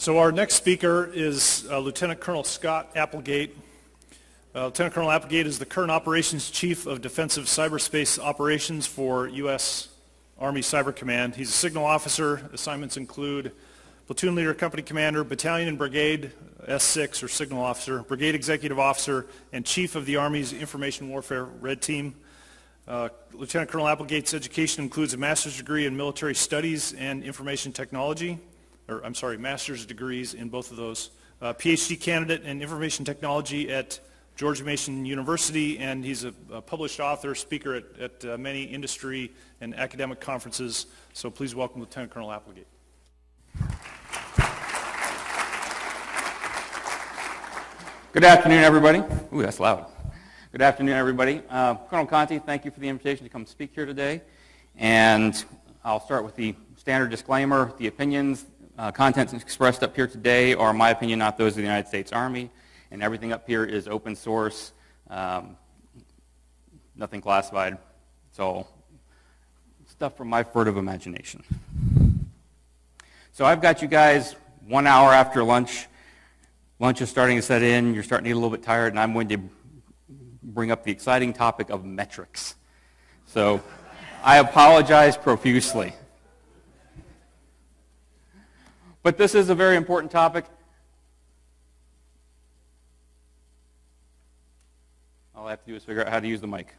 So our next speaker is Lieutenant Colonel Scott Applegate. Lieutenant Colonel Applegate is the current Operations Chief of Defensive Cyberspace Operations for U.S. Army Cyber Command. He's a signal officer. Assignments include platoon leader, company commander, battalion and brigade, S6 or signal officer, brigade executive officer, and chief of the Army's Information Warfare Red Team. Lieutenant Colonel Applegate's education includes a master's degree in military studies and information technology, master's degrees in both of those. PhD candidate in information technology at George Mason University, and he's a published author, speaker at many industry and academic conferences. So please welcome Lieutenant Colonel Applegate. Good afternoon, everybody. Ooh, that's loud. Good afternoon, everybody. Colonel Conti, thank you for the invitation to come speak here today. And I'll start with the standard disclaimer. The opinions, contents expressed up here today are my opinion, not those of the United States Army. And everything up here is open source, nothing classified. It's all stuff from my furtive imagination. So I've got you guys 1 hour after lunch. Lunch is starting to set in. You're starting to get a little bit tired, and I'm going to bring up the exciting topic of metrics. So I apologize profusely. But this is a very important topic. All I have to do is figure out how to use the mic.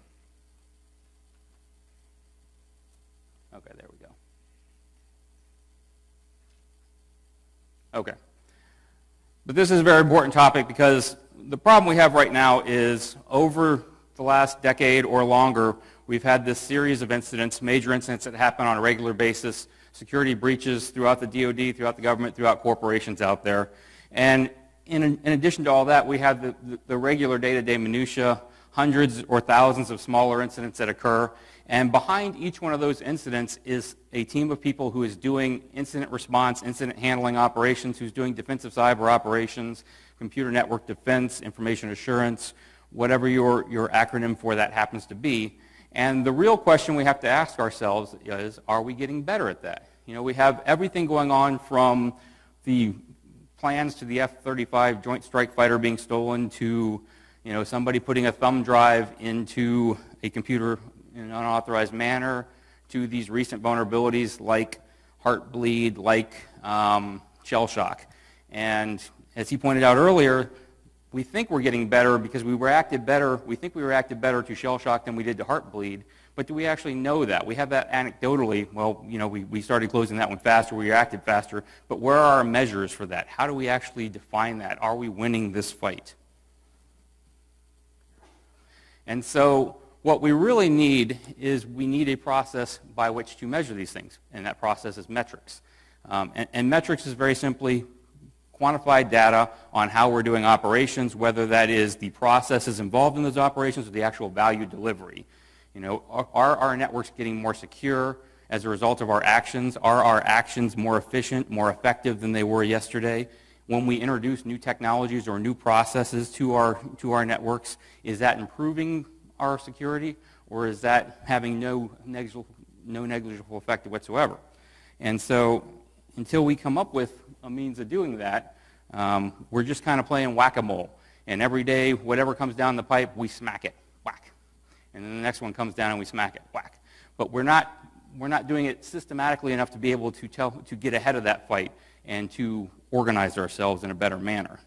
Okay, there we go. Okay. But this is a very important topic because the problem we have right now is over the last decade or longer, we've had this series of incidents, major incidents that happen on a regular basis, security breaches throughout the DoD, throughout the government, throughout corporations out there. And in addition to all that, we have the regular day-to-day minutia, hundreds or thousands of smaller incidents that occur. And behind each one of those incidents is a team of people who is doing incident response, incident handling operations, who's doing defensive cyber operations, computer network defense, information assurance, whatever your acronym for that happens to be. And the real question we have to ask ourselves is, are we getting better at that? You know, we have everything going on from the plans to the F-35 Joint Strike Fighter being stolen to, you know, somebody putting a thumb drive into a computer in an unauthorized manner, to these recent vulnerabilities like Heartbleed, like shell shock. And as he pointed out earlier, we think we're getting better because we think we reacted better to shell shock than we did to Heartbleed, but do we actually know that? We have that anecdotally. Well, you know, we started closing that one faster, we reacted faster, but where are our measures for that? How do we actually define that? Are we winning this fight? And so what we really need is we need a process by which to measure these things, and that process is metrics. And metrics is very simply quantified data on how we're doing operations, whether that is the processes involved in those operations or the actual value delivery. You know, are our networks getting more secure as a result of our actions? Are our actions more efficient, more effective than they were yesterday? When we introduce new technologies or new processes to our networks, is that improving our security, or is that having no negligible effect whatsoever? And so until we come up with a means of doing that, we're just kind of playing whack-a-mole. And every day, whatever comes down the pipe, we smack it, whack. And then the next one comes down and we smack it, whack. But we're not doing it systematically enough to be able to get ahead of that fight and to organize ourselves in a better manner.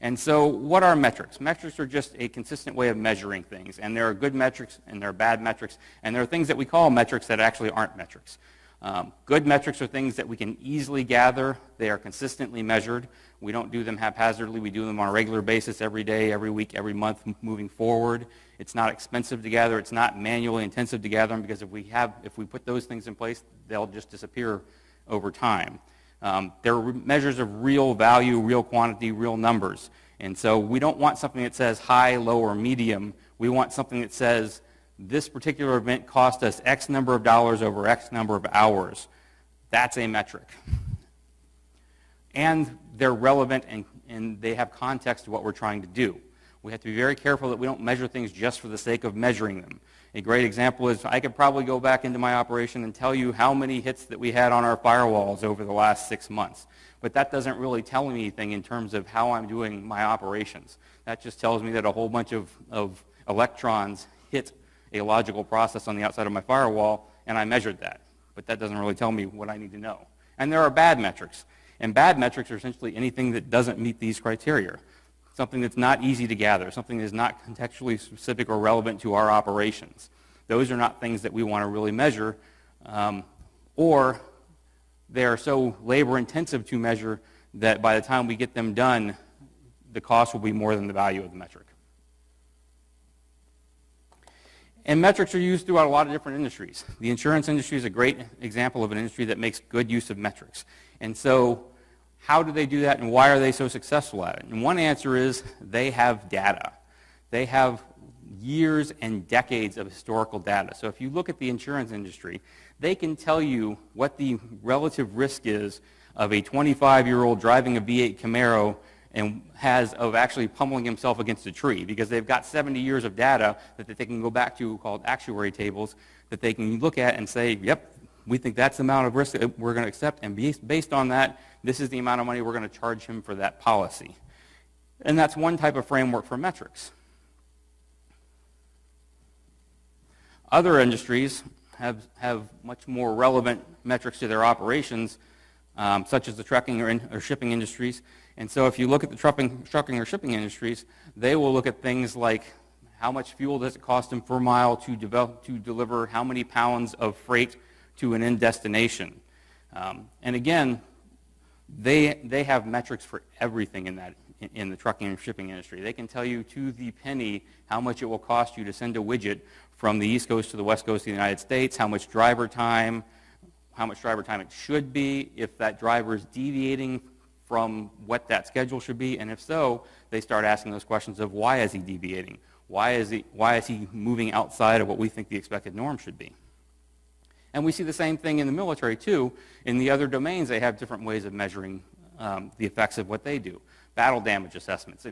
And so what are metrics? Metrics are just a consistent way of measuring things. And there are good metrics and there are bad metrics. And there are things that we call metrics that actually aren't metrics. Good metrics are things that we can easily gather. They are consistently measured. We don't do them haphazardly. We do them on a regular basis every day, every week, every month moving forward. It's not expensive to gather. It's not manually intensive to gather them, because if we put those things in place, they'll just disappear over time. They're measures of real value, real quantity, real numbers. And so we don't want something that says high, low, or medium. We want something that says this particular event cost us X number of dollars over X number of hours. That's a metric. And they're relevant and they have context to what we're trying to do. We have to be very careful that we don't measure things just for the sake of measuring them. A great example is I could probably go back into my operation and tell you how many hits that we had on our firewalls over the last 6 months. But that doesn't really tell me anything in terms of how I'm doing my operations. That just tells me that a whole bunch of electrons hit a logical process on the outside of my firewall, and I measured that. But that doesn't really tell me what I need to know. And there are bad metrics. And bad metrics are essentially anything that doesn't meet these criteria. Something that's not easy to gather, something that is not contextually specific or relevant to our operations. Those are not things that we want to really measure, or they are so labor-intensive to measure that by the time we get them done, the cost will be more than the value of the metric. And metrics are used throughout a lot of different industries. The insurance industry is a great example of an industry that makes good use of metrics. And so how do they do that, and why are they so successful at it? And one answer is they have data. They have years and decades of historical data. So if you look at the insurance industry, they can tell you what the relative risk is of a 25-year-old driving a V8 Camaro and has of actually pummeling himself against a tree, because they've got 70 years of data that they can go back to called actuary tables that they can look at and say, yep, we think that's the amount of risk that we're going to accept, and based on that, this is the amount of money we're going to charge him for that policy. And that's one type of framework for metrics. Other industries have much more relevant metrics to their operations, such as the trucking or shipping industries. And so if you look at the trucking or shipping industries, they will look at things like how much fuel does it cost them per mile to deliver how many pounds of freight to an end destination. And again, they have metrics for everything in the trucking and shipping industry. They can tell you to the penny how much it will cost you to send a widget from the East Coast to the West Coast of the United States, how much driver time it should be, if that driver is deviating from what that schedule should be, and if so, they start asking those questions of why is he deviating? Why is he moving outside of what we think the expected norm should be? And we see the same thing in the military too. In the other domains, they have different ways of measuring the effects of what they do. Battle damage assessments.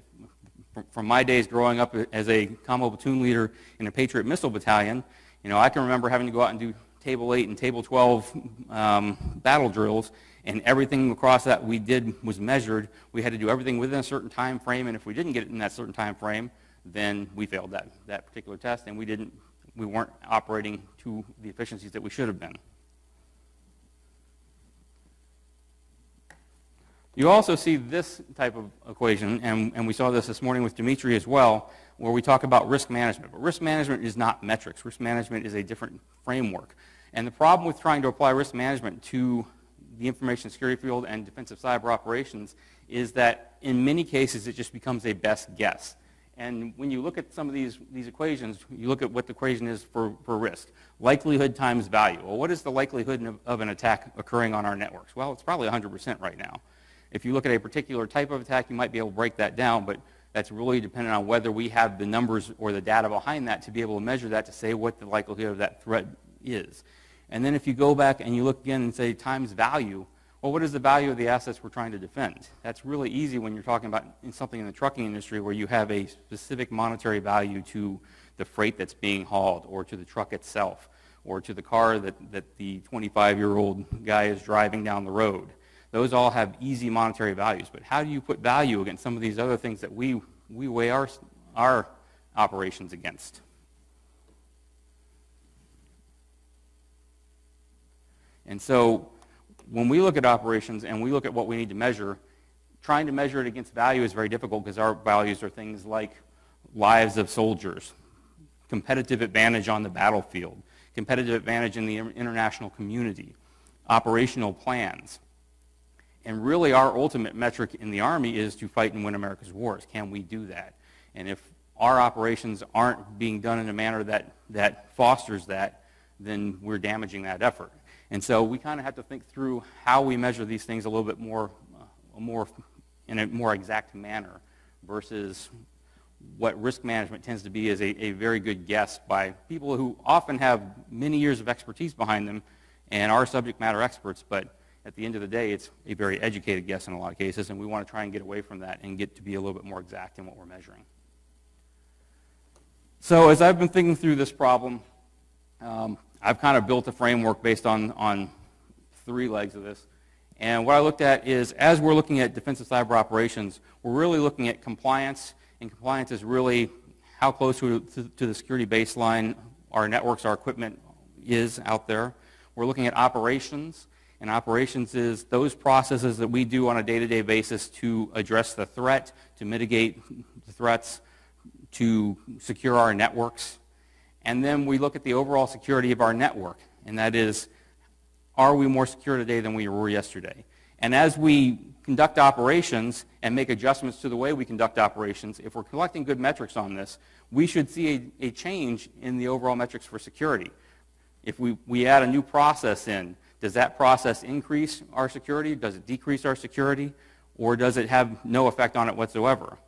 From my days growing up as a combo platoon leader in a Patriot Missile Battalion, I can remember having to go out and do Table 8 and Table 12 battle drills, and everything across that we did was measured. We had to do everything within a certain time frame, and if we didn't get it in that certain time frame, then we failed that particular test, and we weren't operating to the efficiencies that we should have been. You also see this type of equation, and we saw this morning with Dimitri as well, where we talk about risk management. But risk management is not metrics. Risk management is a different framework. And the problem with trying to apply risk management to the information security field and defensive cyber operations is that in many cases it just becomes a best guess. And when you look at some of these equations, you look at what the equation is for risk. Likelihood times value. Well, what is the likelihood of an attack occurring on our networks? Well, it's probably 100% right now. If you look at a particular type of attack, you might be able to break that down, but that's really dependent on whether we have the numbers or the data behind that to be able to measure that to say what the likelihood of that threat is. And then if you go back and you look again and say times value, well, what is the value of the assets we're trying to defend? That's really easy when you're talking about something in the trucking industry where you have a specific monetary value to the freight that's being hauled, or to the truck itself, or to the car that the 25-year-old guy is driving down the road. Those all have easy monetary values. But how do you put value against some of these other things that we weigh our operations against? And so when we look at operations and we look at what we need to measure, trying to measure it against value is very difficult because our values are things like lives of soldiers, competitive advantage on the battlefield, competitive advantage in the international community, operational plans. And really our ultimate metric in the Army is to fight and win America's wars. Can we do that? And if our operations aren't being done in a manner that fosters that, then we're damaging that effort. And so we kind of have to think through how we measure these things a little bit more in a more exact manner versus what risk management tends to be is a very good guess by people who often have many years of expertise behind them and are subject matter experts, but at the end of the day, it's a very educated guess in a lot of cases, and we want to try and get away from that and get to be a little bit more exact in what we're measuring. So as I've been thinking through this problem, I've kind of built a framework based on three legs of this. And what I looked at is, as we're looking at defensive cyber operations, we're really looking at compliance, and compliance is really how close to the security baseline our networks, our equipment is out there. We're looking at operations, and operations is those processes that we do on a day-to-day basis to address the threat, to mitigate the threats, to secure our networks. And then we look at the overall security of our network, and that is, are we more secure today than we were yesterday? And as we conduct operations and make adjustments to the way we conduct operations, if we're collecting good metrics on this, we should see a change in the overall metrics for security. If we add a new process in, does that process increase our security? Does it decrease our security? Or does it have no effect on it whatsoever?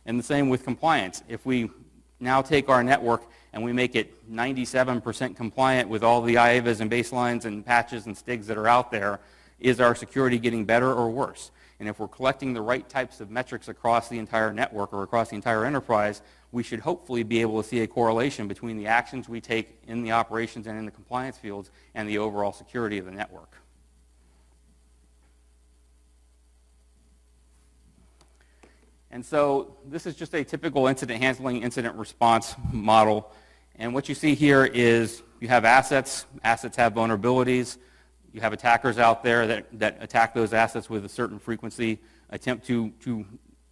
And the same with compliance. If we now take our network and we make it 97% compliant with all the IAVAs and baselines and patches and STIGs that are out there, is our security getting better or worse? And if we're collecting the right types of metrics across the entire network or across the entire enterprise, we should hopefully be able to see a correlation between the actions we take in the operations and in the compliance fields and the overall security of the network. And so this is just a typical incident handling, incident response model. And what you see here is you have assets. Assets have vulnerabilities. You have attackers out there that attack those assets with a certain frequency, attempt to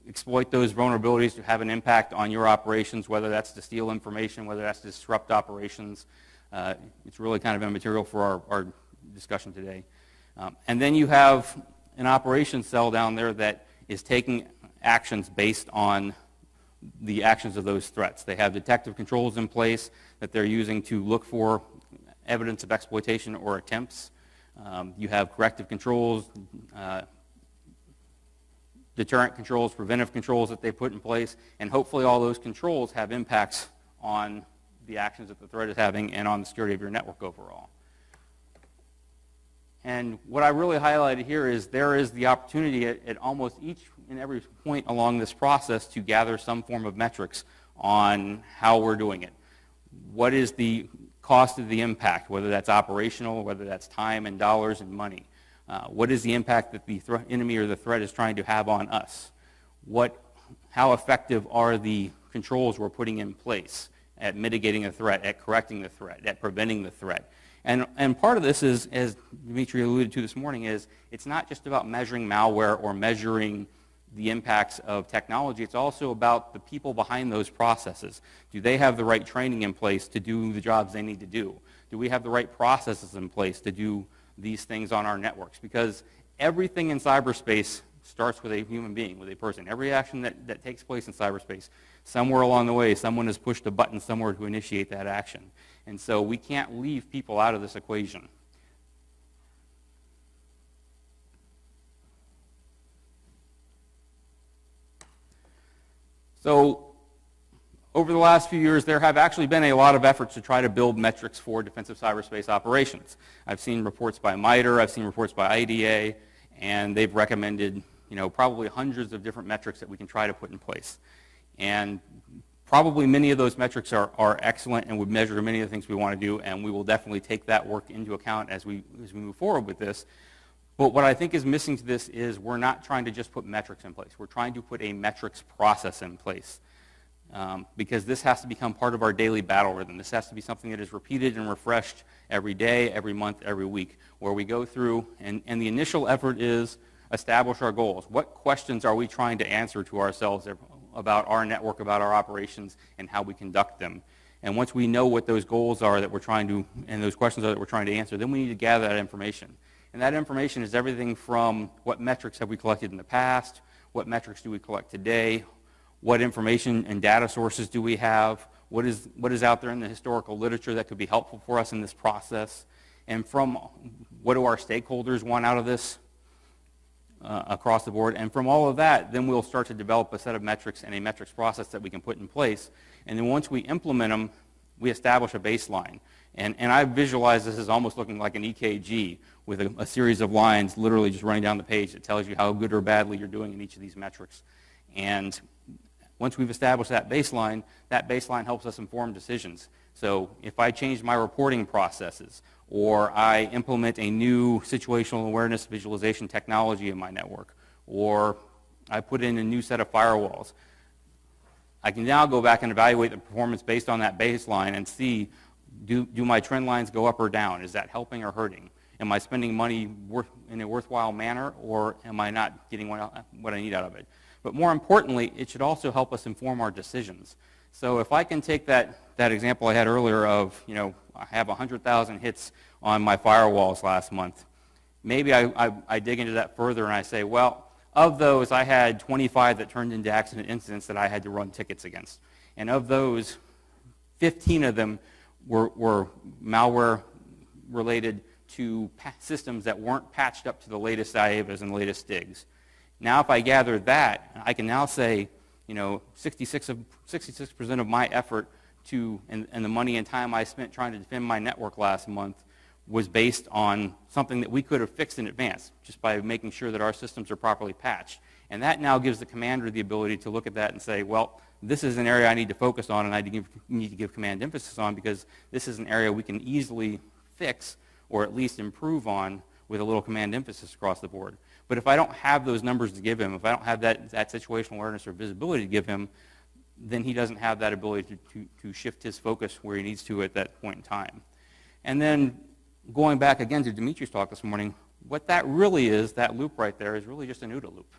exploit those vulnerabilities to have an impact on your operations, whether that's to steal information, whether that's to disrupt operations. It's really kind of immaterial for our discussion today. And then you have an operations cell down there that is taking actions based on the actions of those threats. They have detective controls in place that they're using to look for evidence of exploitation or attempts. You have corrective controls, deterrent controls, preventive controls that they put in place, and hopefully all those controls have impacts on the actions that the threat is having and on the security of your network overall. And what I really highlighted here is there is the opportunity at almost each and every point along this process to gather some form of metrics on how we're doing it. What is the cost of the impact, whether that's operational, whether that's time and dollars and money? What is the impact that the enemy or the threat is trying to have on us? How effective are the controls we're putting in place at mitigating a threat, at correcting the threat, at preventing the threat? And part of this is, as Dimitri alluded to this morning, is it's not just about measuring malware or measuring the impacts of technology. It's also about the people behind those processes. Do they have the right training in place to do the jobs they need to do? Do we have the right processes in place to do these things on our networks? Because everything in cyberspace starts with a human being, with a person. Every action that takes place in cyberspace, somewhere along the way, someone has pushed a button somewhere to initiate that action. And so we can't leave people out of this equation. So over the last few years, there have actually been a lot of efforts to try to build metrics for defensive cyberspace operations. I've seen reports by MITRE, I've seen reports by IDA, and they've recommended, probably hundreds of different metrics that we can try to put in place. And probably many of those metrics are excellent and would measure many of the things we want to do, and we will definitely take that work into account as we move forward with this. But what I think is missing to this is we're not trying to just put metrics in place. We're trying to put a metrics process in place because this has to become part of our daily battle rhythm. This has to be something that is repeated and refreshed every day, every month, every week, where we go through, and the initial effort is establish our goals. What questions are we trying to answer to ourselves about our network, about our operations, and how we conduct them? And once we know what those goals are that we're trying to, and those questions are that we're trying to answer, then we need to gather that information. And that information is everything from what metrics have we collected in the past, what metrics do we collect today, what information and data sources do we have, what is out there in the historical literature that could be helpful for us in this process, and from what do our stakeholders want out of this across the board. And from all of that, then we'll start to develop a set of metrics and a metrics process that we can put in place. And then once we implement them, we establish a baseline. And I visualize this as almost looking like an EKG with a series of lines literally just running down the page that tells you how good or badly you're doing in each of these metrics. And Once we've established that baseline helps us inform decisions. So if I change my reporting processes, or I implement a new situational awareness visualization technology in my network, or I put in a new set of firewalls, I can now go back and evaluate the performance based on that baseline and see, do my trend lines go up or down? Is that helping or hurting? Am I spending money in a worthwhile manner, or am I not getting what I need out of it? But more importantly, it should also help us inform our decisions. So if I can take that example I had earlier of, I have 100,000 hits on my firewalls last month, maybe I dig into that further and I say, well, of those, I had 25 that turned into accident incidents that I had to run tickets against. And of those, 15 of them were malware related to systems that weren't patched up to the latest IAVAs and latest STIGs. Now if I gather that, I can now say, 66% of my effort and the money and time I spent trying to defend my network last month was based on something that we could have fixed in advance just by making sure that our systems are properly patched. And that now gives the commander the ability to look at that and say, well, this is an area I need to focus on and I need to give command emphasis on, because this is an area we can easily fix or at least improve on with a little command emphasis across the board. But if I don't have those numbers to give him, if I don't have that situational awareness or visibility to give him, then he doesn't have that ability to shift his focus where he needs to at that point in time. And then going back again to Dimitri's talk this morning, what that really is, that loop right there, is really just an OODA loop.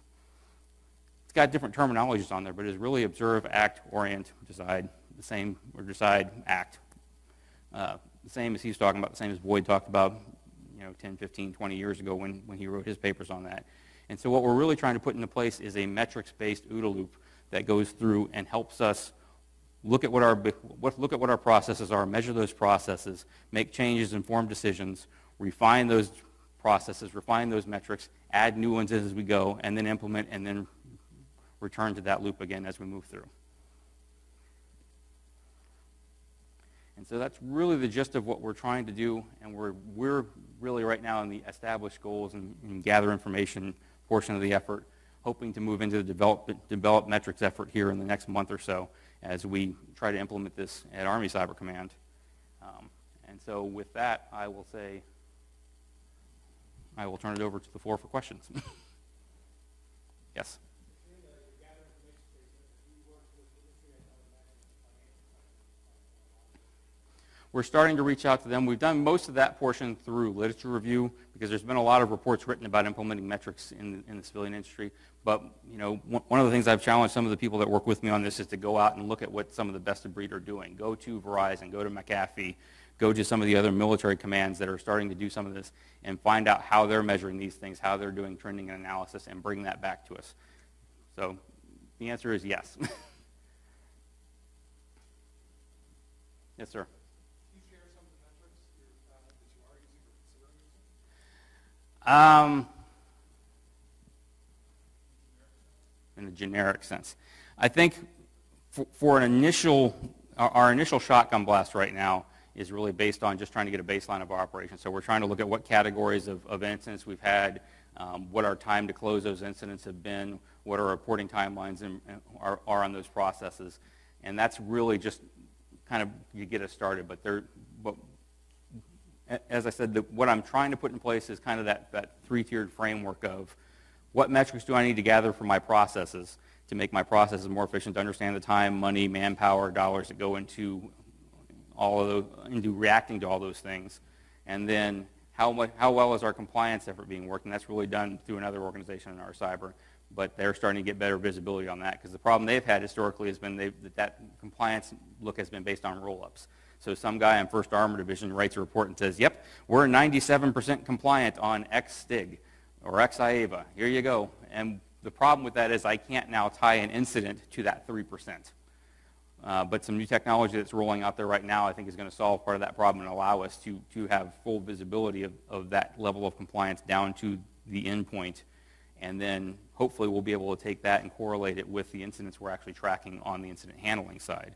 It's got different terminologies on there, but it's really observe, act, orient, decide, the same, or decide, act. The same as he's talking about, the same as Boyd talked about 10, 15, 20 years ago when he wrote his papers on that. And so what we're really trying to put into place is a metrics-based OODA loop that goes through and helps us look at what our processes are, measure those processes, make changes, inform decisions, refine those processes, refine those metrics, add new ones as we go, and then implement and then return to that loop again as we move through. And so that's really the gist of what we're trying to do, and we're really right now in the established goals and gather information portion of the effort, hoping to move into the develop metrics effort here in the next month or so as we try to implement this at Army Cyber Command. And so with that, I will turn it over to the floor for questions. Yes? We're starting to reach out to them. We've done most of that portion through literature review because there's been a lot of reports written about implementing metrics in the civilian industry. But one of the things I've challenged some of the people that work with me on this is to go out and look at what some of the best of breed are doing. Go to Verizon, go to McAfee, go to some of the other military commands that are starting to do some of this and find out how they're measuring these things, how they're doing trending and analysis, and bring that back to us. So the answer is yes. Yes, sir. In a generic sense. I think for our initial shotgun blast right now is really based on just trying to get a baseline of our operation. So we're trying to look at what categories of incidents we've had, what our time to close those incidents have been, what our reporting timelines are on those processes. And that's really just kind of you get us started. But as I said, what I'm trying to put in place is kind of that three-tiered framework of what metrics do I need to gather for my processes to make my processes more efficient, to understand the time, money, manpower, dollars that go into all of those, into reacting to all those things, and then how well is our compliance effort being worked, and that's really done through another organization in our cyber, but they're starting to get better visibility on that because the problem they've had historically has been that compliance look has been based on roll-ups. So some guy in 1st Armor Division writes a report and says, yep, we're 97% compliant on X STIG or X IAVA. Here you go. And the problem with that is I can't now tie an incident to that 3%. But some new technology that's rolling out there right now I think is going to solve part of that problem and allow us to have full visibility of that level of compliance down to the endpoint. And then hopefully we'll be able to take that and correlate it with the incidents we're actually tracking on the incident handling side.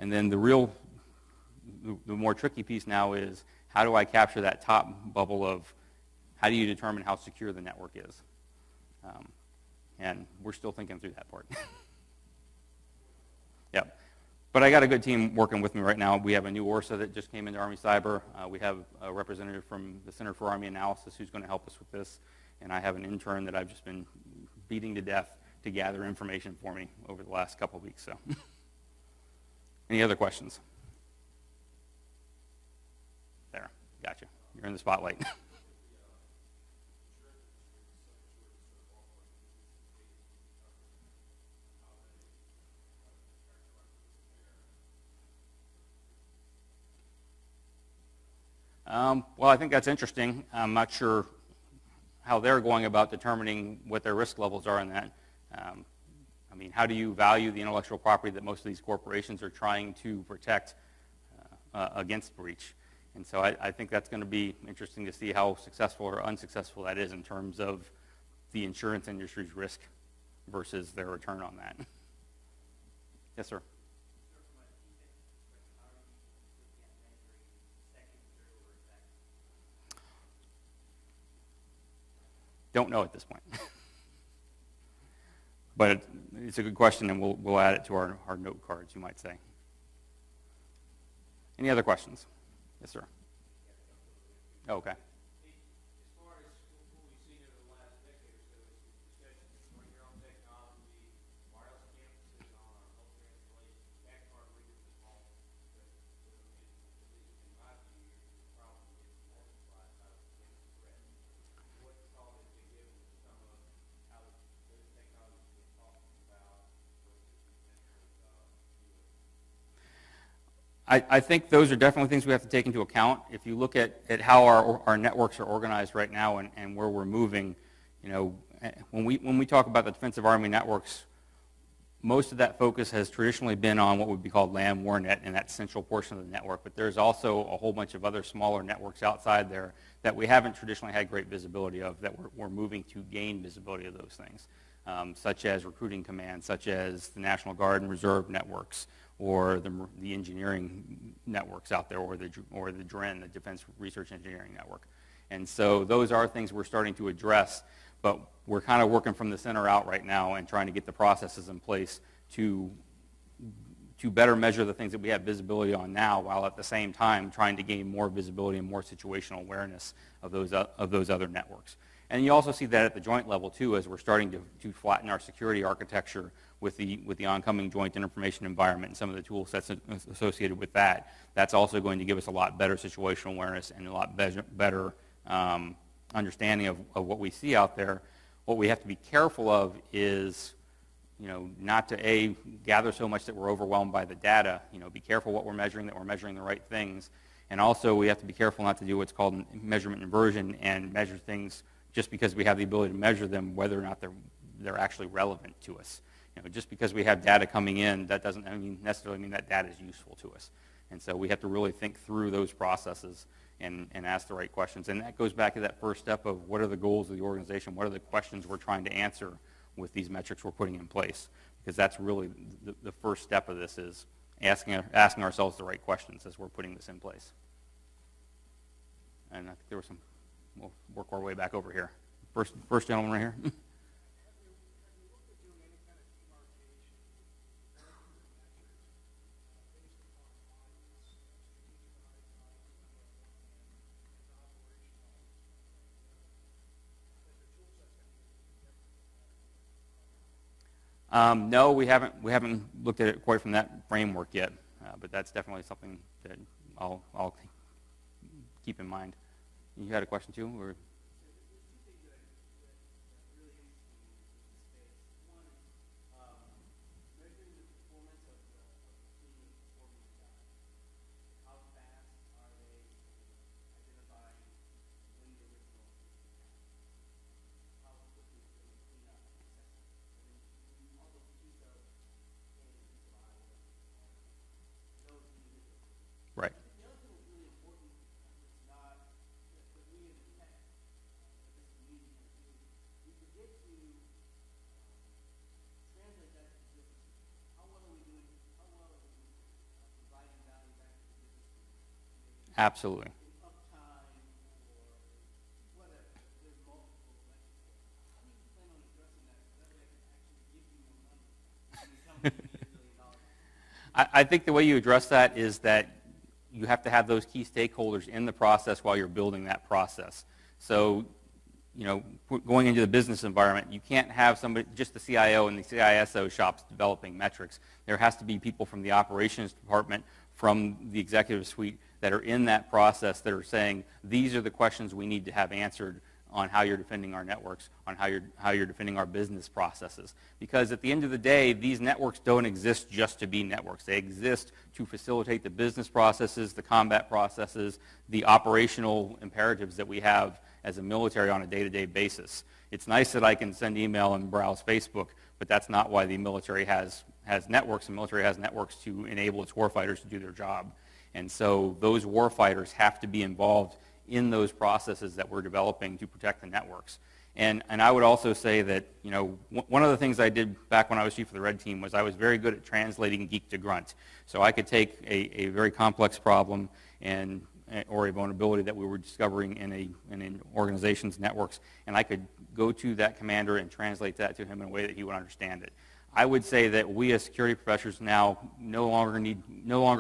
And then the more tricky piece now is how do I capture that top bubble of how do you determine how secure the network is? And we're still thinking through that part. Yep. But I got a good team working with me right now. We have a new ORSA that just came into Army Cyber. We have a representative from the Center for Army Analysis who's going to help us with this. And I have an intern that I've just been beating to death to gather information for me over the last couple of weeks. So, any other questions? There, gotcha. You're in the spotlight. Well, I think that's interesting. I'm not sure how they're going about determining what their risk levels are in that. I mean, how do you value the intellectual property that most of these corporations are trying to protect against breach? And so I think that's going to be interesting to see how successful or unsuccessful that is in terms of the insurance industry's risk versus their return on that. Yes, sir. Don't know at this point. But it's a good question, and we'll add it to our note cards, you might say. Any other questions? Yes, sir. Oh, okay. As far as what we've seen over the last decade or so, is the discussion of bring your own technology, wireless campuses on our local installations, back card readers at home. But at least in my view, the problem is multiplied by the threat. What thought has been given to some of how those technologies get talked about versus potential I think those are definitely things we have to take into account. If you look at how our networks are organized right now and where we're moving, you know, when we talk about the defensive Army networks, most of that focus has traditionally been on what would be called LAN WARNet and that central portion of the network. But there's also a whole bunch of other smaller networks outside there that we haven't traditionally had great visibility of, that we're moving to gain visibility of those things, such as recruiting commands, such as the National Guard and Reserve networks, or the engineering networks out there, or the DREN, the Defense Research Engineering Network. And so those are things we're starting to address, but we're kind of working from the center out right now and trying to get the processes in place to better measure the things that we have visibility on now, while at the same time trying to gain more visibility and more situational awareness of those other networks. And you also see that at the joint level too, as we're starting to flatten our security architecture with the oncoming joint information environment and some of the tool sets associated with that. That's also going to give us a lot better situational awareness and a lot better understanding of what we see out there. What we have to be careful of is, you know, not to gather so much that we're overwhelmed by the data. You know, be careful what we're measuring, that we're measuring the right things. And also we have to be careful not to do what's called measurement inversion and measure things just because we have the ability to measure them, whether or not they're actually relevant to us. You know, just because we have data coming in, that doesn't necessarily mean that data is useful to us. And so we have to really think through those processes and ask the right questions. And that goes back to that first step of what are the goals of the organization, what are the questions we're trying to answer with these metrics we're putting in place. Because that's really the first step of this, is asking ourselves the right questions as we're putting this in place. And I think there was we'll work our way back over here. First gentleman right here. No, we haven't looked at it quite from that framework yet, but that's definitely something that I'll keep in mind. You had a question too, or? Right. Absolutely. I think the way you address that is that you have to have those key stakeholders in the process while you're building that process. So, going into the business environment, you can't have somebody, just the CIO and the CISO shops developing metrics. There has to be people from the operations department, from the executive suite that are in that process that are saying, these are the questions we need to have answered on how you're defending our networks, on how you're defending our business processes. Because at the end of the day, these networks don't exist just to be networks. They exist to facilitate the business processes, the combat processes, the operational imperatives that we have as a military on a day-to-day basis. It's nice that I can send email and browse Facebook, but that's not why the military has networks. The military has networks to enable its warfighters to do their job. And so those warfighters have to be involved in those processes that we're developing to protect the networks. And I would also say that, one of the things I did back when I was chief of the Red Team was I was very good at translating geek to grunt. So I could take a very complex problem or a vulnerability that we were discovering in an organization's networks, and I could go to that commander and translate that to him in a way that he would understand it. I would say that we as security professionals now no longer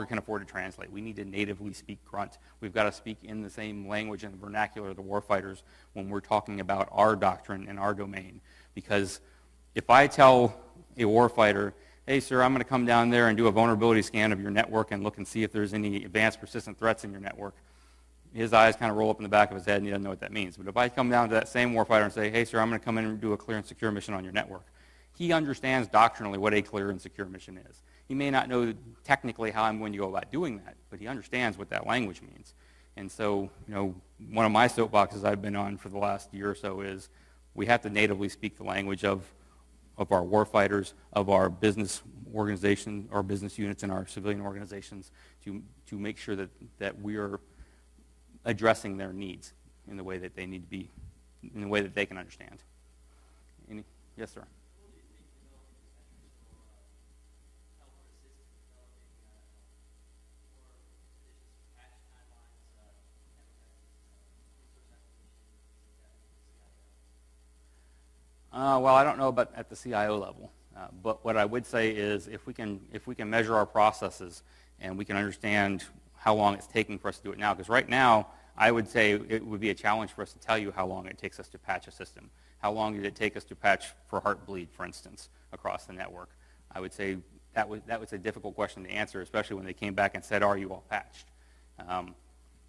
can afford to translate. We need to natively speak grunt. We've got to speak in the same language and vernacular of the warfighters when we're talking about our doctrine and our domain. Because if I tell a warfighter, hey sir, I'm going to come down there and do a vulnerability scan of your network and look and see if there's any advanced persistent threats in your network, his eyes kind of roll up in the back of his head and he doesn't know what that means. But if I come down to that same warfighter and say, hey sir, I'm going to come in and do a clear and secure mission on your network, he understands doctrinally what a clear and secure mission is. He may not know technically how I'm going to go about doing that, but he understands what that language means. And so, one of my soapboxes I've been on for the last year or so is we have to natively speak the language of our warfighters, of our business organization, our business units, and our civilian organizations to make sure that we are addressing their needs in the way that they need to be, in the way that they can understand. Yes, sir. Well, I don't know about at the CIO level, but what I would say is if we can measure our processes and we can understand how long it's taking for us to do it now, because right now I would say it would be a challenge for us to tell you how long it takes us to patch a system. How long did it take us to patch for Heartbleed, for instance, across the network? I would say that was a difficult question to answer, especially when they came back and said, are you all patched?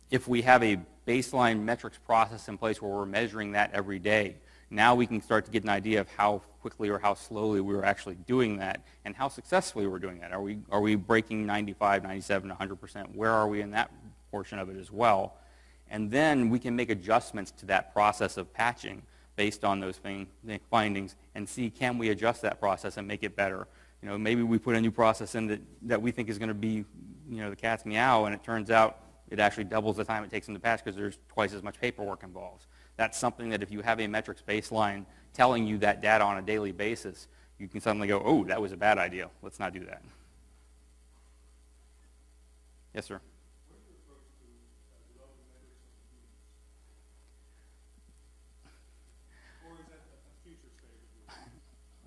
If we have a baseline metrics process in place where we're measuring that every day, now we can start to get an idea of how quickly or how slowly we were actually doing that and how successfully we're doing that. Are we breaking 95, 97, 100%? Where are we in that portion of it as well? And then we can make adjustments to that process of patching based on those findings and see, can we adjust that process and make it better? Maybe we put a new process in that we think is going to be, the cat's meow, and it turns out it actually doubles the time it takes them to patch because there's twice as much paperwork involved. That's something that if you have a metrics baseline telling you that data on a daily basis, you can suddenly go, oh, that was a bad idea. Let's not do that. Yes, sir.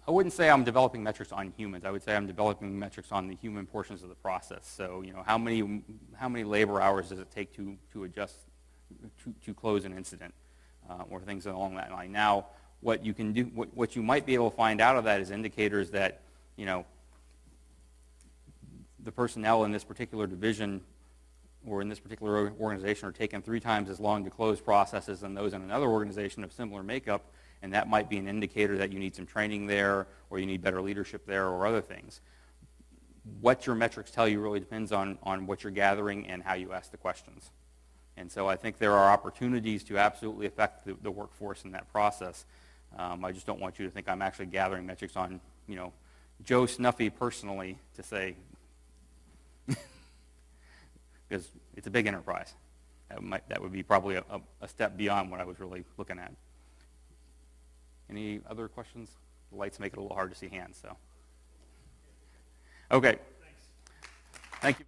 I wouldn't say I'm developing metrics on humans. I would say I'm developing metrics on the human portions of the process. So, how many labor hours does it take to adjust to close an incident, or things along that line. Now, what you can do, what you might be able to find out of that is indicators that, the personnel in this particular division or in this particular organization are taking 3 times as long to close processes than those in another organization of similar makeup. And that might be an indicator that you need some training there, or you need better leadership there, or other things. What your metrics tell you really depends on what you're gathering and how you ask the questions. And so I think there are opportunities to absolutely affect the workforce in that process. I just don't want you to think I'm actually gathering metrics on, Joe Snuffy personally to say, because it's a big enterprise. That would be probably a step beyond what I was really looking at. Any other questions? The lights make it a little hard to see hands, so. Okay. Thanks. Thank you.